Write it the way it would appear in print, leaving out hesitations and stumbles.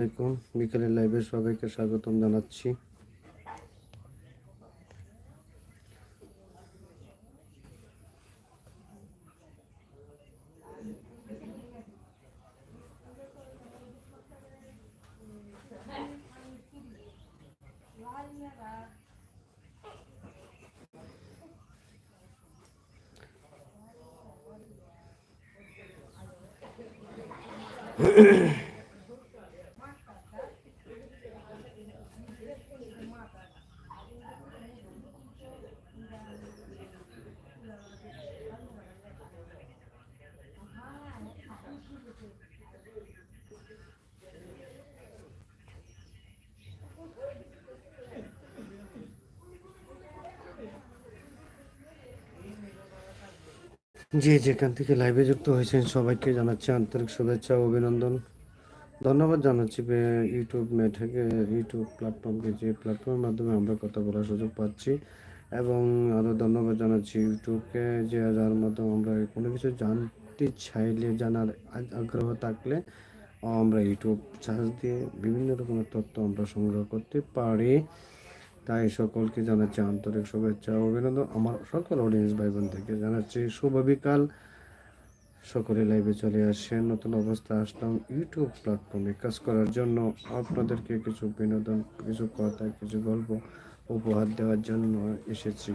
আসসালামাইকুম, বিকেলের লাইভে সবাইকে স্বাগতম জানাচ্ছি। যে যেখান থেকে লাইভে যুক্ত হয়েছেন সবাইকে জানাচ্ছি আন্তরিক শুভেচ্ছা ও অভিনন্দন। ধন্যবাদ জানাচ্ছি ইউটিউব প্ল্যাটফর্মকে, যে প্ল্যাটফর্মের মাধ্যমে আমরা কথা বলার সুযোগ পাচ্ছি, এবং আরও ধন্যবাদ জানাচ্ছি ইউটিউবকে, যে যার মাধ্যমে আমরা কোনো কিছু জানতে চাইলে, জানার আগ্রহ থাকলে আমরা ইউটিউব সার্চ দিয়ে বিভিন্ন রকমের তথ্য আমরা সংগ্রহ করতে পারি। তাই সকলকে জানাচ্ছি আন্তরিক শুভেচ্ছা ও অভিনন্দন। আমার সকল অডিয়েন্স ভাই বোন থেকে জানাচ্ছি শুভ বিকাল। সকলে লাইভে চলে আসেন। নতুন অবস্থা আসলাম ইউটিউব প্ল্যাটফর্মে কাজ করার জন্য, আপনাদেরকে কিছু বিনোদন, কিছু কথা, কিছু গল্প উপহার দেওয়ার জন্য এসেছি।